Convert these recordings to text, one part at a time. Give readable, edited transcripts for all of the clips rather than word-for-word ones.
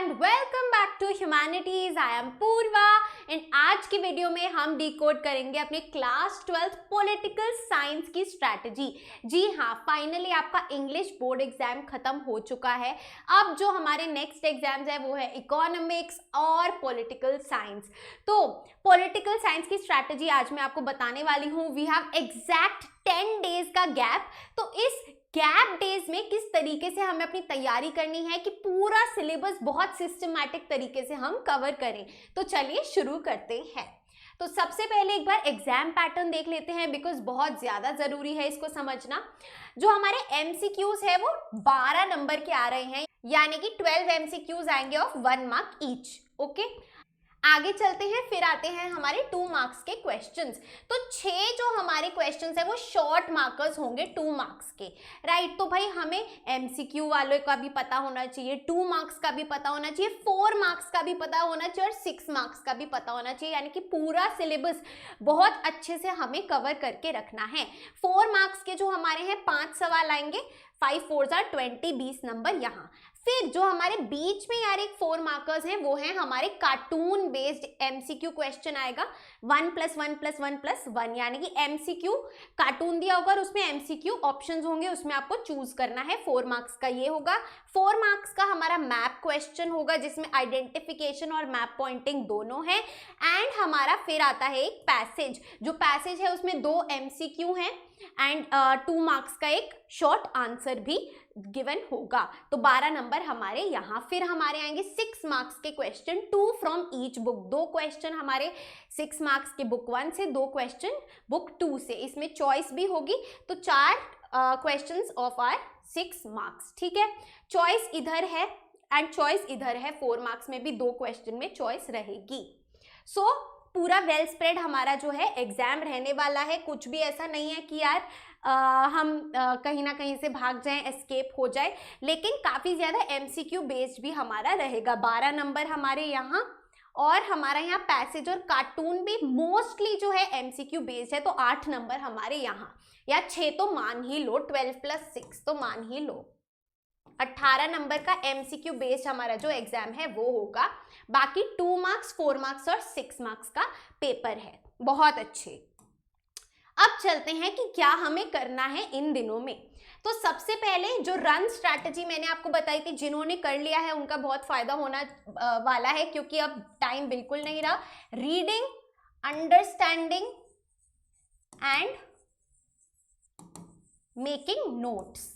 And welcome back to humanities. I am Purva and आज की video में हम डिकोड करेंगे अपने क्लास 12th पॉलिटिकल साइंस की स्ट्रैटेजी। जी हाँ, फाइनली आपका इंग्लिश बोर्ड एग्जाम खत्म हो चुका है। अब जो हमारे नेक्स्ट एग्जाम्स है वो है इकोनॉमिक्स और पॉलिटिकल साइंस। तो पॉलिटिकल साइंस की स्ट्रैटेजी आज मैं आपको बताने वाली हूँ। वी हैव एग्जैक्ट 10 डेज का गैप। तो इस गैप डेज में किस तरीके से हमें अपनी तैयारी करनी है कि पूरा सिलेबस बहुत सिस्टमैटिक तरीके से हम कवर करें। तो चलिए शुरू करते हैं। तो सबसे पहले एक बार एग्जाम पैटर्न देख लेते हैं, बिकॉज बहुत ज्यादा जरूरी है इसको समझना। जो हमारे एमसीक्यूज है वो 12 नंबर के आ रहे हैं, यानी कि 12 एमसीक्यूज आएंगे ऑफ 1 मार्क ईच। ओके, आगे चलते हैं, फिर आते हैं हमारे 2 मार्क्स के क्वेश्चंस। तो 6 जो हमारे क्वेश्चंस है वो शॉर्ट मार्कर्स होंगे 2 मार्क्स के, राइट। तो भाई हमें एमसीक्यू वालों का भी पता होना चाहिए, 2 मार्क्स का भी पता होना चाहिए, 4 मार्क्स का भी पता होना चाहिए और 6 मार्क्स का भी पता होना चाहिए, यानी कि पूरा सिलेबस बहुत अच्छे से हमें कवर करके रखना है। 4 मार्क्स के जो हमारे हैं 5 सवाल आएंगे, 5 4 are 20, 20 नंबर यहाँ। फिर जो हमारे बीच में यार एक 4 मार्कर्स हैं वो हैं हमारे कार्टून बेस्ड एमसीक्यू क्वेश्चन आएगा 1 + 1 + 1 + 1, यानी कि एमसीक्यू कार्टून दिया होगा और उसमें एमसीक्यू ऑप्शंस होंगे, उसमें आपको चूज करना है। 4 मार्क्स का ये होगा। 4 मार्क्स का हमारा मैप क्वेश्चन होगा जिसमें आइडेंटिफिकेशन और मैप पॉइंटिंग दोनों है। एंड हमारा फिर आता है एक पैसेज। जो पैसेज है उसमें 2 एमसीक्यू हैं एंड 2 मार्क्स का एक शॉर्ट आंसर भी गिवन होगा। तो 12 नंबर हमारे यहाँ। फिर हमारे आएंगे 6 मार्क्स के question, 2 from each book. 2 question हमारे 6 मार्क्स के बुक 1 से, 2 क्वेश्चन बुक 2 से। इसमें चॉइस भी होगी, तो 4 क्वेश्चंस ऑफ आर 6 मार्क्स। ठीक है, चॉइस इधर है एंड चॉइस इधर है। 4 मार्क्स में भी 2 क्वेश्चन में चॉइस रहेगी। सो पूरा वेल स्प्रेड हमारा जो है एग्जाम रहने वाला है। कुछ भी ऐसा नहीं है कि यार हम कहीं ना कहीं से भाग जाएं, एस्केप हो जाए, लेकिन काफ़ी ज़्यादा एमसीक्यू बेस्ड भी हमारा रहेगा। 12 नंबर हमारे यहाँ, और हमारा यहाँ पैसेज और कार्टून भी मोस्टली जो है एमसीक्यू बेस्ड है, तो 8 नंबर हमारे यहाँ, या 6 तो मान ही लो, 12 + 6 तो मान ही लो। 18 नंबर का एमसीक्यू बेस्ड हमारा जो एग्जाम है वो होगा। बाकी 2 मार्क्स, 4 मार्क्स और 6 मार्क्स का पेपर है। बहुत अच्छे। अब चलते हैं कि क्या हमें करना है इन दिनों में। तो सबसे पहले जो रन स्ट्रैटेजी मैंने आपको बताई थी, जिन्होंने कर लिया है उनका बहुत फायदा होना वाला है, क्योंकि अब टाइम बिल्कुल नहीं रहा। Reading, understanding and making notes.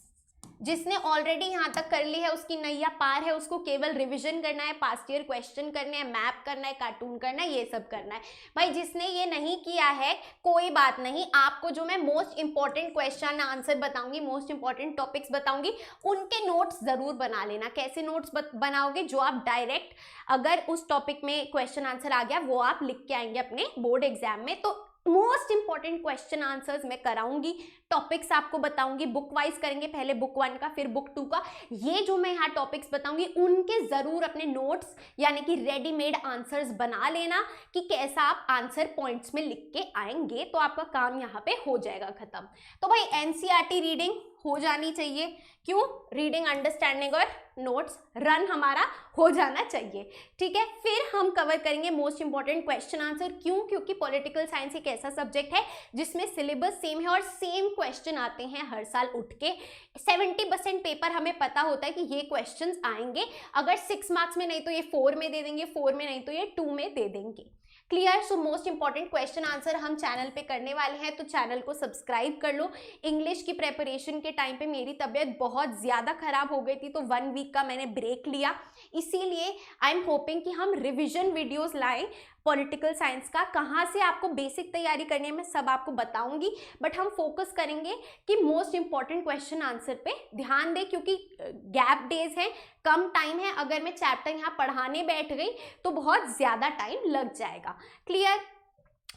जिसने ऑलरेडी यहाँ तक कर ली है उसकी नैया पार है, उसको केवल रिवीजन करना है, पास्ट ईयर क्वेश्चन करने हैं, मैप करना है, कार्टून करना है, ये सब करना है। भाई जिसने ये नहीं किया है कोई बात नहीं, आपको जो मैं मोस्ट इंपॉर्टेंट क्वेश्चन आंसर बताऊंगी, मोस्ट इंपॉर्टेंट टॉपिक्स बताऊंगी, उनके नोट्स जरूर बना लेना। कैसे नोट्स बनाओगे? जो आप डायरेक्ट अगर उस टॉपिक में क्वेश्चन आंसर आ गया वो आप लिख के आएंगे अपने बोर्ड एग्जाम में। तो मोस्ट इंपॉर्टेंट क्वेश्चन आंसर्स मैं कराऊंगी, टॉपिक्स आपको बताऊंगी, बुक वाइज करेंगे, पहले बुक 1 का फिर बुक 2 का। ये जो मैं यहाँ टॉपिक्स बताऊंगी उनके जरूर अपने नोट्स यानी कि रेडीमेड आंसर्स बना लेना कि कैसा आप आंसर पॉइंट्स में लिख के आएंगे, तो आपका काम यहाँ पे हो जाएगा खत्म। तो भाई एनसीईआरटी रीडिंग हो जानी चाहिए। क्यों? रीडिंग, अंडरस्टैंडिंग और नोट्स रन हमारा हो जाना चाहिए। ठीक है, फिर हम कवर करेंगे मोस्ट इंपॉर्टेंट क्वेश्चन आंसर। क्यों? क्योंकि पॉलिटिकल साइंस एक ऐसा सब्जेक्ट है जिसमें सिलेबस सेम है और सेम क्वेश्चन आते हैं हर साल उठ के। 70% पेपर हमें पता होता है कि ये क्वेश्चंस आएंगे। अगर 6 मार्क्स में नहीं तो ये 4 में दे देंगे, 4 में नहीं तो ये 2 में दे देंगे। Clear? So most important question answer हम चैनल पे करने वाले हैं, तो चैनल को सब्सक्राइब कर लो। इंग्लिश की प्रेपरेशन के टाइम पे मेरी तबीयत बहुत ज़्यादा खराब हो गई थी, तो 1 वीक का मैंने ब्रेक लिया। इसीलिए आई एम होपिंग कि हम रिविजन वीडियोस लाएं पॉलिटिकल साइंस का। कहाँ से आपको बेसिक तैयारी करनी है मैं सब आपको बताऊंगी, बट हम फोकस करेंगे कि मोस्ट इंपॉर्टेंट क्वेश्चन आंसर पे ध्यान दें, क्योंकि गैप डेज हैं, कम टाइम है। अगर मैं चैप्टर यहाँ पढ़ाने बैठ गई तो बहुत ज़्यादा टाइम लग जाएगा। क्लियर?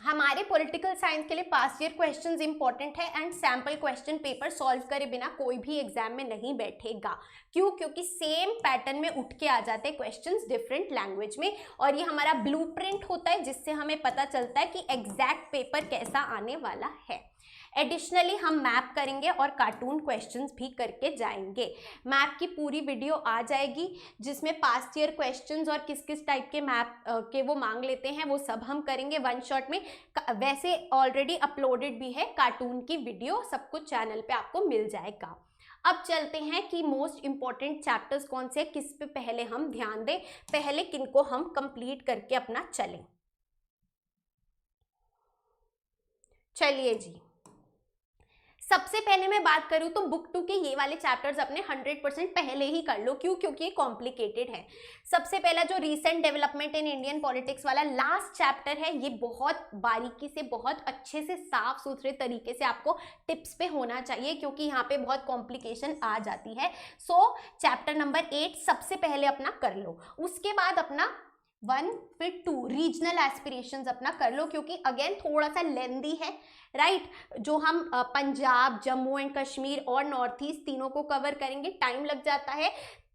हमारे पॉलिटिकल साइंस के लिए पास्ट ईयर क्वेश्चंस इंपॉर्टेंट है and sample question paper solve करे बिना कोई भी एग्जाम में नहीं बैठेगा। क्यों? क्योंकि सेम पैटर्न में उठ के आ जाते हैं क्वेश्चंस डिफरेंट लैंग्वेज में, और ये हमारा ब्लूप्रिंट होता है जिससे हमें पता चलता है कि एग्जैक्ट पेपर कैसा आने वाला है। एडिशनली हम मैप करेंगे और कार्टून क्वेश्चंस भी करके जाएंगे। मैप की पूरी वीडियो आ जाएगी जिसमें पास्ट ईयर क्वेश्चंस और किस किस टाइप के मैप के वो मांग लेते हैं वो सब हम करेंगे वन शॉट में। वैसे ऑलरेडी अपलोडेड भी है कार्टून की वीडियो, सब कुछ चैनल पे आपको मिल जाएगा। अब चलते हैं कि मोस्ट इंपॉर्टेंट चैप्टर्स कौन से हैं, किस पे पहले हम ध्यान दें, पहले किनको हम कंप्लीट करके अपना चलें। चलिए जी, सबसे पहले मैं बात करूं तो बुक 2 के ये वाले चैप्टर्स अपने 100% पहले ही कर लो। क्यों? क्योंकि ये कॉम्प्लिकेटेड है। सबसे पहला जो recent development in Indian politics वाला लास्ट चैप्टर है, ये बहुत बारीकी से, बहुत अच्छे से, साफ सुथरे तरीके से आपको टिप्स पे होना चाहिए क्योंकि यहाँ पे बहुत कॉम्प्लिकेशन आ जाती है। सो चैप्टर नंबर 8 सबसे पहले अपना कर लो। उसके बाद अपना 1 फिर 2 रीजनल एस्पिरेशंस अपना कर लो क्योंकि अगेन थोड़ा सा लेंदी है, राइट। जो हम पंजाब, जम्मू एंड कश्मीर और नॉर्थ ईस्ट तीनों को कवर करेंगे, टाइम लग जाता है।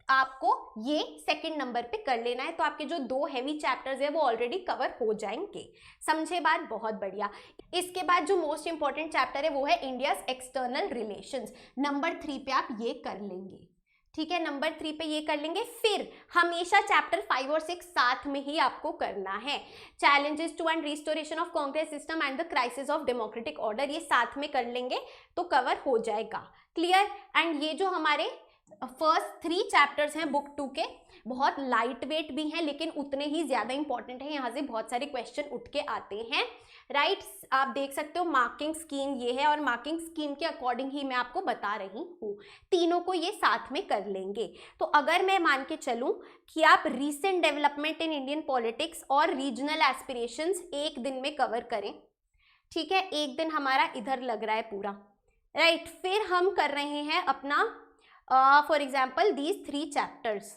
आपको ये सेकंड नंबर पे कर लेना है तो आपके जो 2 हैवी चैप्टर्स है वो ऑलरेडी कवर हो जाएंगे। समझे बात? बहुत बढ़िया। इसके बाद जो मोस्ट इंपॉर्टेंट चैप्टर है वो है इंडियाज एक्सटर्नल रिलेशंस। नंबर 3 पे आप ये कर लेंगे, ठीक है। नंबर 3 पे ये कर लेंगे। फिर हमेशा चैप्टर 5 और 6 साथ में ही आपको करना है। Challenges to and restoration of Congress system and the crisis of democratic order, ये साथ में कर लेंगे तो कवर हो जाएगा। क्लियर? एंड ये जो हमारे फर्स्ट 3 चैप्टर्स हैं बुक 2 के, बहुत लाइट वेट भी हैं लेकिन उतने ही ज्यादा इंपॉर्टेंट है। यहाँ से बहुत सारे क्वेश्चन उठ के आते हैं, राइट। आप देख सकते हो मार्किंग स्कीम ये है और मार्किंग स्कीम के अकॉर्डिंग ही मैं आपको बता रही हूँ। तीनों को ये साथ में कर लेंगे। तो अगर मैं मान के चलूँ कि आप recent development in Indian politics और रीजनल एस्पिरेशंस एक दिन में कवर करें, ठीक है, एक दिन हमारा इधर लग रहा है पूरा, राइट। फिर हम कर रहे हैं अपना फॉर एग्जाम्पल दीज 3 चैप्टर्स,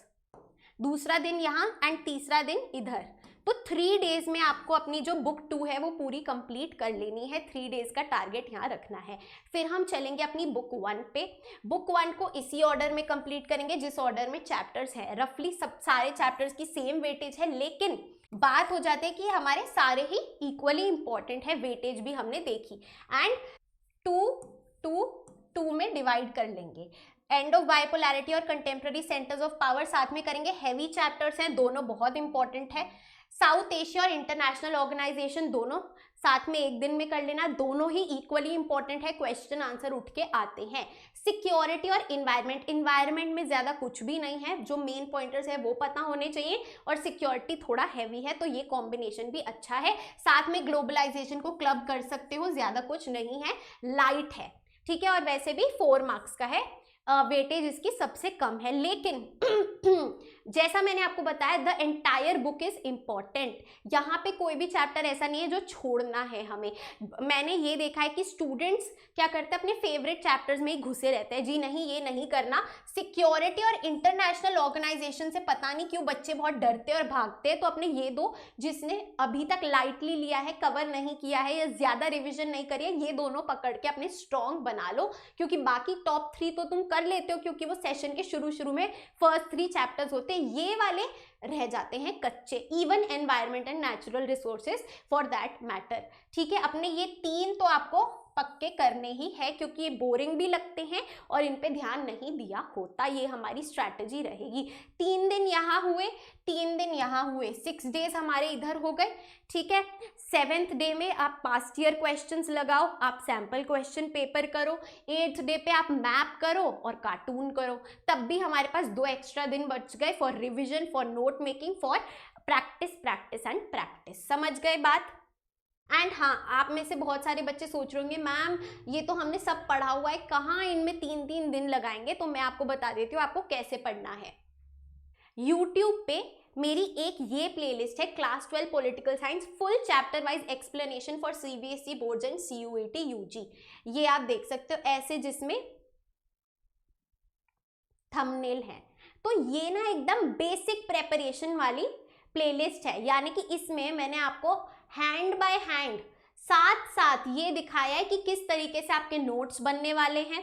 दूसरा दिन यहाँ एंड तीसरा दिन इधर। तो 3 डेज में आपको अपनी जो बुक 2 है वो पूरी कंप्लीट कर लेनी है। 3 डेज का टारगेट यहाँ रखना है। फिर हम चलेंगे अपनी बुक 1 पे। बुक 1 को इसी ऑर्डर में कंप्लीट करेंगे जिस ऑर्डर में चैप्टर्स है। रफली सब सारे चैप्टर्स की सेम वेटेज है लेकिन बात हो जाती है कि हमारे सारे ही इक्वली इंपॉर्टेंट है, वेटेज भी हमने देखी। एंड 2 में डिवाइड कर लेंगे। एंड ऑफ बाइपोलैरिटी और कंटेम्प्रेरी सेंटर्स ऑफ पावर साथ में करेंगे। हैवी चैप्टर्स हैं, दोनों बहुत इंपॉर्टेंट है। साउथ एशिया और इंटरनेशनल ऑर्गेनाइजेशन दोनों साथ में एक दिन में कर लेना, दोनों ही इक्वली इंपॉर्टेंट है, क्वेश्चन आंसर उठ के आते हैं। सिक्योरिटी और इन्वायरमेंट, इन्वायरमेंट में ज्यादा कुछ भी नहीं है, जो मेन पॉइंटर्स है वो पता होने चाहिए और सिक्योरिटी थोड़ा हैवी है तो ये कॉम्बिनेशन भी अच्छा है। साथ में ग्लोबलाइजेशन को क्लब कर सकते हो, ज्यादा कुछ नहीं है, लाइट है, ठीक है। और वैसे भी 4 मार्क्स का है, वेटेज इसकी सबसे कम है। लेकिन जैसा मैंने आपको बताया the entire book is important. यहाँ पे कोई भी चैप्टर ऐसा नहीं है जो छोड़ना है हमें। मैंने ये देखा है कि स्टूडेंट्स क्या करते हैं, अपने फेवरेट चैप्टर्स में ही घुसे रहते हैं। जी नहीं, ये नहीं करना। सिक्योरिटी और इंटरनेशनल ऑर्गेनाइजेशन से पता नहीं क्यों बच्चे बहुत डरते और भागते हैं, तो अपने ये 2 जिसने अभी तक लाइटली लिया है, कवर नहीं किया है या ज्यादा रिविजन नहीं करी है, ये दोनों पकड़ के अपने स्ट्रॉन्ग बना लो क्योंकि बाकी टॉप 3 तो तुम कर लेते हो क्योंकि वो सेशन के शुरू में फर्स्ट 3 चैप्टर्स होते हैं, ये वाले रह जाते हैं कच्चे। Even environment and natural resources for that matter, ठीक है। अपने ये 3 तो आपको पक्के करने ही है क्योंकि ये बोरिंग भी लगते हैं और इन पे ध्यान नहीं दिया होता। ये हमारी स्ट्रैटेजी रहेगी। 3 दिन यहाँ हुए, 3 दिन यहाँ हुए, 6 डेज हमारे इधर हो गए, ठीक है। 7th डे में आप पास्ट ईयर क्वेश्चंस लगाओ, आप सैम्पल क्वेश्चन पेपर करो। 8th डे पे आप मैप करो और कार्टून करो। तब भी हमारे पास 2 एक्स्ट्रा दिन बच गए for revision, for note making, for practice and practice. समझ गए बात? एंड हाँ, आप में से बहुत सारे बच्चे सोच रहे होंगे मैम ये तो हमने सब पढ़ा हुआ है, कहाँ इनमें 3-3 दिन लगाएंगे। तो मैं आपको बता देती हूँ आपको कैसे पढ़ना है। यूट्यूब पे मेरी एक ये प्लेलिस्ट है, class 12 political science full chapter wise explanation for CBSE boards and CUET UG. ये आप देख सकते हो ऐसे, जिसमें थंबनेल है। तो ये ना एकदम बेसिक प्रेपरेशन वाली प्लेलिस्ट है, यानी कि इसमें मैंने आपको हैंड बाय हैंड साथ साथ ये दिखाया है कि किस तरीके से आपके नोट्स बनने वाले हैं,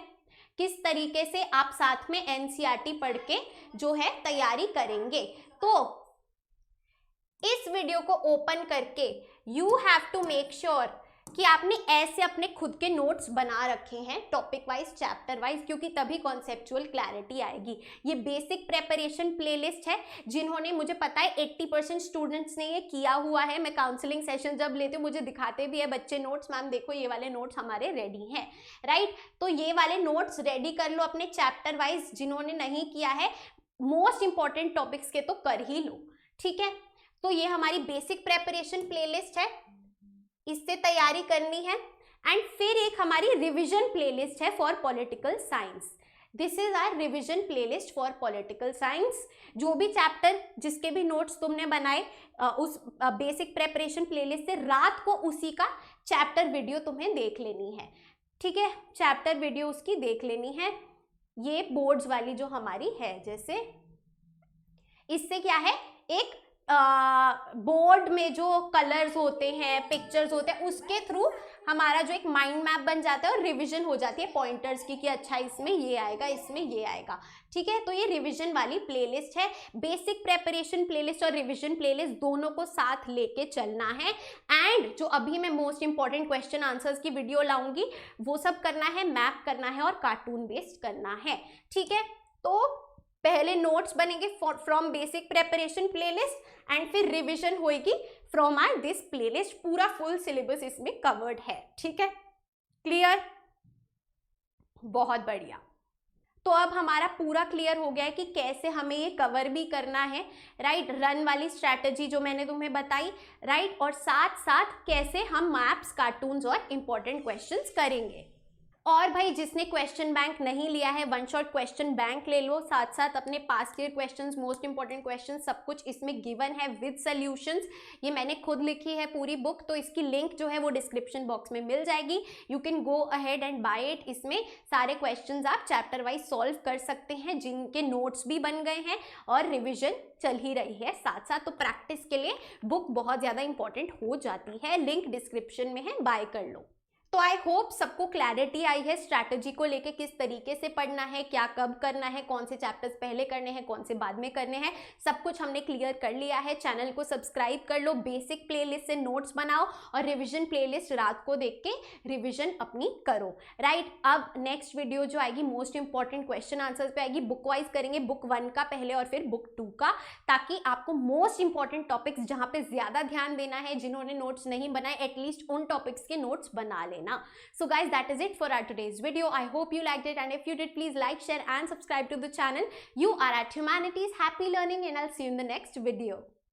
किस तरीके से आप साथ में एनसीईआरटी पढ़ के जो है तैयारी करेंगे। तो इस वीडियो को ओपन करके you have to make sure कि आपने ऐसे अपने खुद के नोट्स बना रखे हैं टॉपिक वाइज, चैप्टर वाइज, क्योंकि तभी कॉन्सेप्चुअल क्लैरिटी आएगी। ये बेसिक प्रेपरेशन प्लेलिस्ट है, जिन्होंने, मुझे पता है 80% स्टूडेंट्स ने ये किया हुआ है। मैं काउंसलिंग सेशन जब लेती हूँ मुझे दिखाते भी है बच्चे नोट्स, मैम देखो ये वाले नोट्स हमारे रेडी हैं, राइट। तो ये वाले नोट्स रेडी कर लो अपने चैप्टर वाइज, जिन्होंने नहीं किया है मोस्ट इंपॉर्टेंट टॉपिक्स के तो कर ही लो, ठीक है। तो ये हमारी बेसिक प्रेपरेशन प्लेलिस्ट है, इससे तैयारी करनी है। एंड फिर एक हमारी रिवीजन प्लेलिस्ट है for political science. This is our revision playlist for political science. जो भी चैप्टर, जिसके भी नोट्स तुमने बनाए उस बेसिक प्रेपरेशन प्लेलिस्ट से रात को उसी का चैप्टर वीडियो तुम्हें देख लेनी है, ठीक है। चैप्टर वीडियो उसकी देख लेनी है। ये बोर्ड्स वाली जो हमारी है, जैसे इससे क्या है, एक बोर्ड में जो कलर्स होते हैं, पिक्चर्स होते हैं, उसके थ्रू हमारा जो एक माइंड मैप बन जाता है और रिवीजन हो जाती है पॉइंटर्स की कि अच्छा इसमें ये आएगा, इसमें ये आएगा, ठीक है। तो ये रिवीजन वाली प्लेलिस्ट है। बेसिक प्रेपरेशन प्लेलिस्ट और रिवीजन प्लेलिस्ट दोनों को साथ लेके चलना है। एंड जो अभी मैं मोस्ट इंपॉर्टेंट क्वेश्चन आंसर्स की वीडियो लाऊंगी वो सब करना है, मैप करना है और कार्टून बेस्ड करना है, ठीक है। तो पहले नोट्स बनेंगे from basic preparation playlist and फिर रिवीजन होएगी फ्रॉम आर दिस प्लेलिस्ट। पूरा फुल सिलेबस इसमें कवर्ड है, ठीक है, क्लियर, बहुत बढ़िया। तो अब हमारा पूरा क्लियर हो गया है कि कैसे हमें ये कवर भी करना है, राइट। रन वाली स्ट्रैटेजी जो मैंने तुम्हें बताई, राइट, और साथ साथ कैसे हम मैप्स, कार्टून्स और इंपॉर्टेंट क्वेश्चंस करेंगे। और भाई जिसने क्वेश्चन बैंक नहीं लिया है, वन शॉट क्वेश्चन बैंक ले लो, साथ साथ अपने past year questions, most important questions सब कुछ इसमें गिवन है विद सॉल्यूशंस। ये मैंने खुद लिखी है पूरी बुक, तो इसकी लिंक जो है वो डिस्क्रिप्शन बॉक्स में मिल जाएगी। You can go ahead and buy it. इसमें सारे क्वेश्चंस आप चैप्टर वाइज सॉल्व कर सकते हैं, जिनके नोट्स भी बन गए हैं और रिविजन चल ही रही है साथ साथ। तो प्रैक्टिस के लिए बुक बहुत ज़्यादा इंपॉर्टेंट हो जाती है। लिंक डिस्क्रिप्शन में है, बाय कर लो। तो आई होप सबको क्लैरिटी आई है स्ट्रैटेजी को लेके, किस तरीके से पढ़ना है, क्या कब करना है, कौन से चैप्टर्स पहले करने हैं, कौन से बाद में करने हैं, सब कुछ हमने क्लियर कर लिया है। चैनल को सब्सक्राइब कर लो, बेसिक प्लेलिस्ट से नोट्स बनाओ और रिवीजन प्लेलिस्ट रात को देख के रिवीजन अपनी करो, राइट। अब नेक्स्ट वीडियो जो आएगी मोस्ट इंपॉर्टेंट क्वेश्चन आंसर्स पे आएगी। बुक वाइज करेंगे, बुक 1 का पहले और फिर बुक 2 का, ताकि आपको मोस्ट इंपॉर्टेंट टॉपिक्स जहाँ पे ज्यादा ध्यान देना है, जिन्होंने नोट्स नहीं बनाए एटलीस्ट उन टॉपिक्स के नोट्स बना लेना। So guys, that is it for our today's video. I hope you liked it, and if you did, please like, share and subscribe to the channel. You are at Humanities. Happy learning, and I'll see you in the next video.